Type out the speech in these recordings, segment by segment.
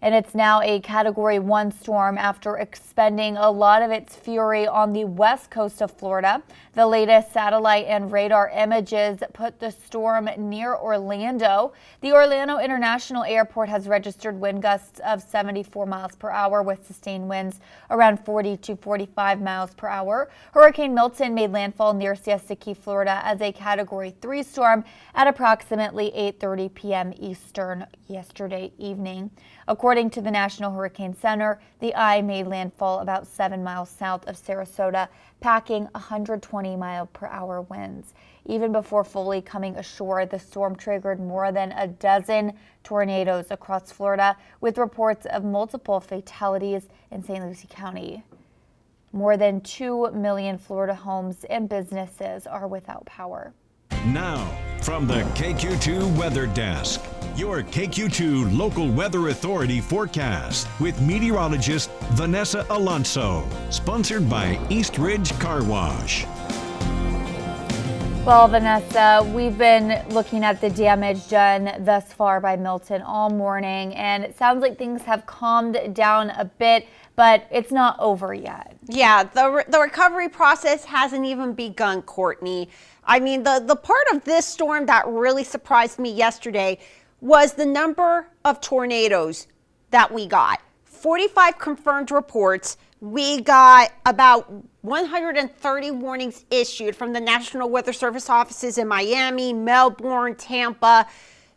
and it's now a Category 1 storm after expending a lot of its fury on the west coast of Florida. The latest satellite and radar images put the storm near Orlando. The Orlando International Airport has registered wind gusts of 74 miles per hour with sustained winds around 40 to 45 miles per hour. Hurricane Milton made landfall near Siesta Key, Florida as a Category 3 storm at approximately 8:30 p.m. Eastern yesterday evening. According to the National Hurricane Center, the eye made landfall about 7 miles south of Sarasota, packing 120 mile per hour winds. Even before fully coming ashore, the storm triggered more than a dozen tornadoes across Florida, with reports of multiple fatalities in St. Lucie County. More than 2 million Florida homes and businesses are without power. Now, from the KQ2 Weather Desk, your KQ2 Local Weather Authority forecast with meteorologist Vanessa Alonso, sponsored by East Ridge Car Wash. Well, Vanessa, we've been looking at the damage done thus far by Milton all morning, and it sounds like things have calmed down a bit, but it's not over yet. Yeah, the recovery process hasn't even begun, Courtney. I mean, the part of this storm that really surprised me yesterday was the number of tornadoes that we got. 45 confirmed reports. We got about 130 warnings issued from the National Weather Service offices in Miami, Melbourne, Tampa.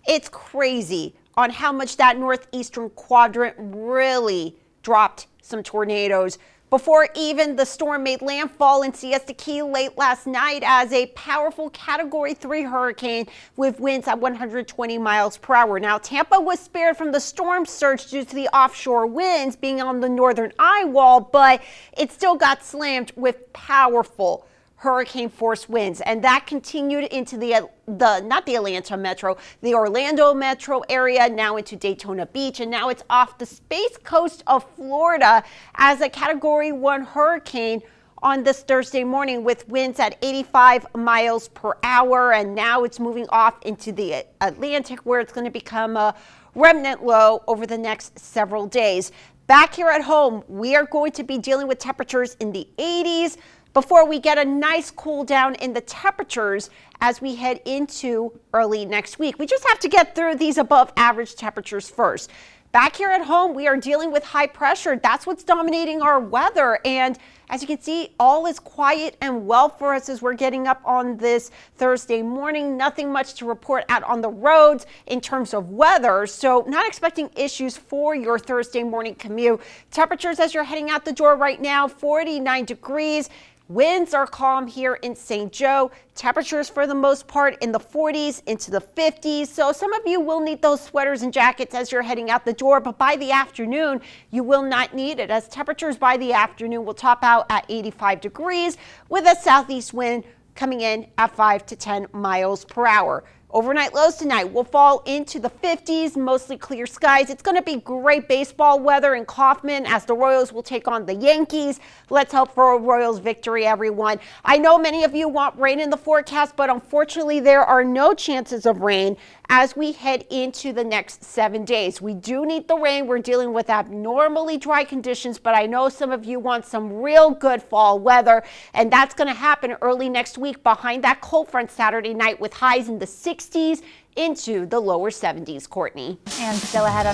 It's crazy on how much that northeastern quadrant really dropped some tornadoes before even the storm made landfall in Siesta Key late last night as a powerful Category 3 hurricane with winds at 120 miles per hour. Now, Tampa was spared from the storm surge due to the offshore winds being on the northern eye wall, but it still got slammed with powerful hurricane force winds, and that continued into not the Atlanta metro, the Orlando metro area, now into Daytona Beach, and now it's off the Space Coast of Florida as a Category 1 hurricane on this Thursday morning with winds at 85 miles per hour, and now it's moving off into the Atlantic where it's going to become a remnant low over the next several days. Back here at home, we are going to be dealing with temperatures in the 80s before we get a nice cool down in the temperatures as we head into early next week. We just have to get through these above average temperatures first. Back here at home, we are dealing with high pressure. That's what's dominating our weather. And as you can see, all is quiet and well for us as we're getting up on this Thursday morning. Nothing much to report out on the roads in terms of weather. So not expecting issues for your Thursday morning commute. Temperatures as you're heading out the door right now, 49 degrees. Winds are calm here in St. Joe. Temperatures for the most part in the 40s into the 50s. So some of you will need those sweaters and jackets as you're heading out the door, but by the afternoon, you will not need it as temperatures by the afternoon will top out at 85 degrees with a southeast wind coming in at 5 to 10 miles per hour. Overnight lows tonight will fall into the 50s, mostly clear skies. It's going to be great baseball weather in Kauffman as the Royals will take on the Yankees. Let's hope for a Royals victory, everyone. I know many of you want rain in the forecast, but unfortunately there are no chances of rain as we head into the next 7 days. We do need the rain. We're dealing with abnormally dry conditions, but I know some of you want some real good fall weather, and that's going to happen early next week behind that cold front Saturday night with highs in the 60s into the lower 70s, Courtney. And still ahead of